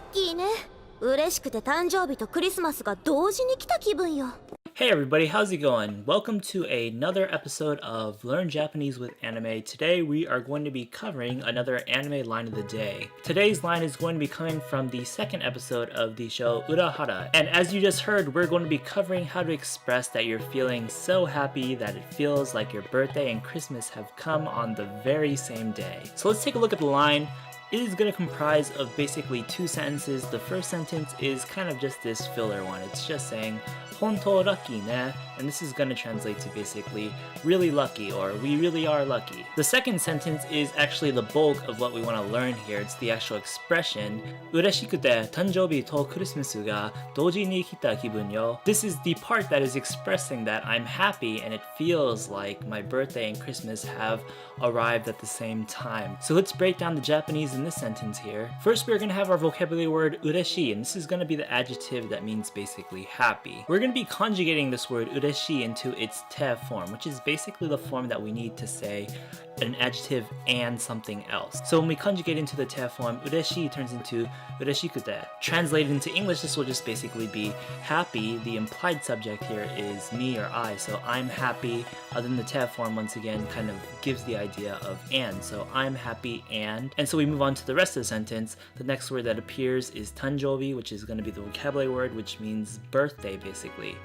ッキーね。嬉しくて誕生日とクリスマスが同時に来た気分よ。Hey everybody, how's it going? Welcome to another episode of Learn Japanese with Anime. Today we are going to be covering another anime line of the day. Today's line is going to be coming from the second episode of the show Urahara. And as you just heard, we're going to be covering how to express that you're feeling so happy that it feels like your birthday and Christmas have come on the very same day. So let's take a look at the line. It is going to comprise of basically two sentences. The first sentence is kind of just this filler one. It's just saying Honto racky ne, and this is going to translate to basically really lucky or we really are lucky. The second sentence is actually the bulk of what we want to learn here. It's the actual expression Ureshikute tanjoubi to kurisumasu ga douji ni kita kibun yo. This is the part that is expressing that I'm happy and it feels like my birthday and Christmas have arrived at the same time. So let's break down the Japanese in this sentence here. First, we're going to have our vocabulary word ureshii, and this is going to be the adjective that means basically happy. We're going to be conjugating this word ureshii into its te form, which is basically the form that we need to say an adjective and something else. So when we conjugate into the te form, ureshii turns into ureshikute. Translated into English, this will just basically be happy. The implied subject here is me or I, so I'm happy. Then the te form once again kind of gives the idea of and, so I'm happy and so we move on to the rest of the sentence. The next word that appears is tanjoubi, which is going to be the vocabulary word, which means birthday basically.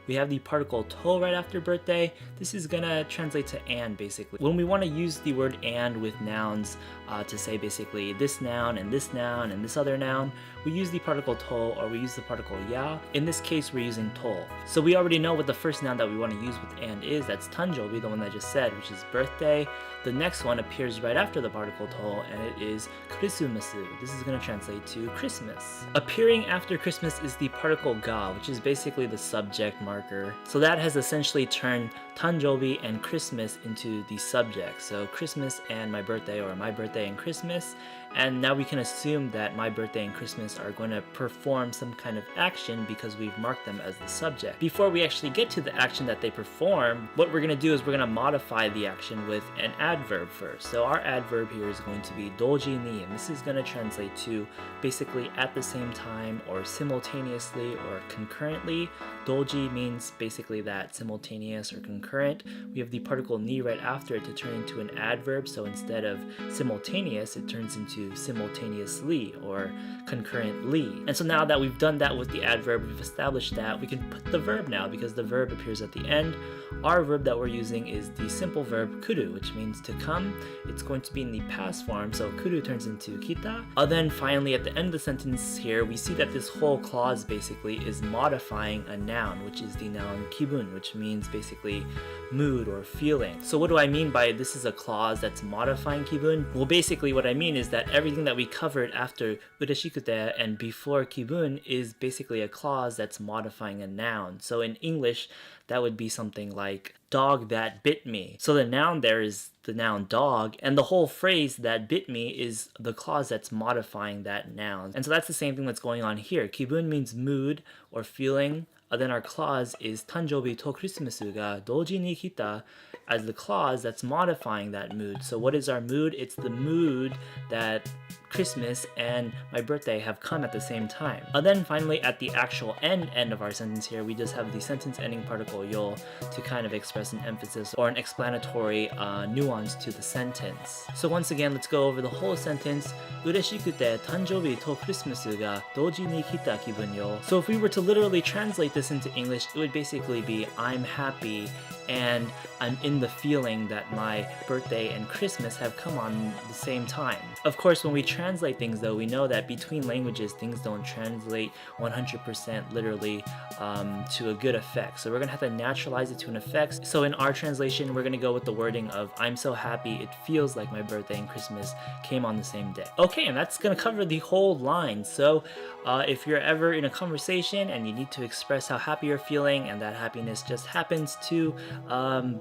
We have the particle to right after birthday. This is gonna translate to and basically. When we want to use the word and with nouns to say basically this noun and this noun and this other noun, we use the particle to or we use the particle ya. In this case, we're using to. So we already know what the first noun that we want to use with and is. That's tanjoubi, the one I just said, which is birthday. The next one appears right after the particle to, and it is kurisumasu. This is going to translate to Christmas. Appearing after Christmas is the particle ga, which is basically the subject marker. So that has essentially turned tanjoubi and Christmas into the subject. So Christmas and my birthday, or my birthday and Christmas. And now we can assume that my birthday and Christmas are going to perform some kind of action because we've marked them as the subject. Before we actually get to the action that they perform, what we're going to do is we're going to modify the action with an adverb first. So our adverb here is going to be douji ni, and this is going to translate to basically at the same time or simultaneously or concurrently. Douji means basically that simultaneous or concurrent. We have the particle ni right after it to turn into an adverb, so instead of simultaneous, it turns into simultaneously or concurrently. And so now that we've done that with the adverb, we've established that, we can put the verb now because the verb appears at the end. Our verb that we're using is the simple verb kuru, which means to come. It's going to be in the past form, so kuru turns into kita. Then finally at the end of the sentence here, we see that this whole clause basically is modifying a noun, which is the noun kibun, which means basically mood or feeling. So what do I mean by this is a clause that's modifying kibun? Well, basically what I mean is that everything that we covered after ureshikute and before kibun is basically a clause that's modifying a noun. So in English, that would be something like dog that bit me. So the noun there is the noun dog, and the whole phrase that bit me is the clause that's modifying that noun. And so that's the same thing that's going on here. Kibun means mood or feeling. Then our clause is tanjoubi to kurisumasu ga douji ni kita as the clause that's modifying that mood. So what is our mood? It's the mood that Christmas and my birthday have come at the same time. Then finally at the actual end of our sentence here, we just have the sentence ending particle yo to kind of express an emphasis or an explanatory nuance to the sentence. So once again, let's go over the whole sentence. Ureshikute tanjoubi to kurisumasu ga douji ni kita kibun yo. So if we were to literally translate this into English, it would basically be I'm happy and I'm in the feeling that my birthday and Christmas have come on the same time. Of course, when we translate things though, we know that between languages things don't translate 100% literally to a good effect. So we're gonna have to naturalize it to an effect. So in our translation, we're gonna go with the wording of I'm so happy it feels like my birthday and Christmas came on the same day. Okay, and that's gonna cover the whole line. So if you're ever in a conversation and you need to express how happy you're feeling and that happiness just happens to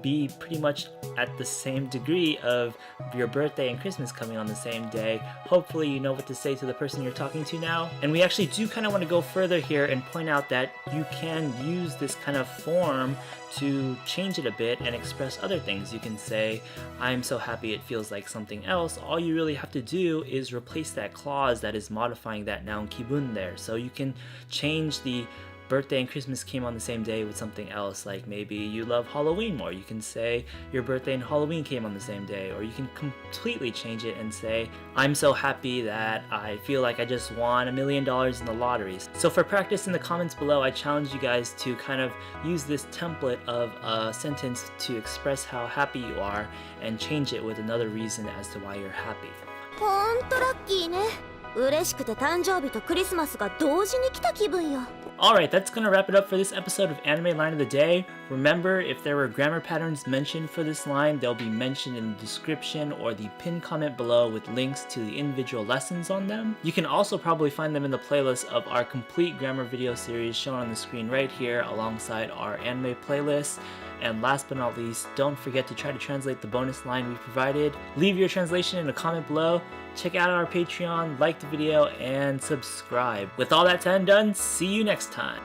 be pretty much at the same degree of your birthday and Christmas coming on the same day. Hopefully you know what to say to the person you're talking to now. And we actually do kind of want to go further here and point out that you can use this kind of form to change it a bit and express other things. You can say, I'm so happy it feels like something else. All you really have to do is replace that clause that is modifying that noun kibun there. So you can change the birthday and Christmas came on the same day with something else, like maybe you love Halloween more. You can say your birthday and Halloween came on the same day, or you can completely change it and say, I'm so happy that I feel like I just won $1 million in the lotteries. So for practice in the comments below, I challenge you guys to kind of use this template of a sentence to express how happy you are and change it with another reason as to why you're happy. ほんとラッキーね。嬉しくて誕生日とクリスマスが同時に来た気分よ。Alright, that's gonna wrap it up for this episode of Anime Line of the Day. Remember, if there were grammar patterns mentioned for this line, they'll be mentioned in the description or the pinned comment below with links to the individual lessons on them. You can also probably find them in the playlist of our complete grammar video series shown on the screen right here alongside our anime playlist. And last but not least, don't forget to try to translate the bonus line we provided. Leave your translation in a comment below. Check out our Patreon, like the video, and subscribe. With all that said and done, see you next time.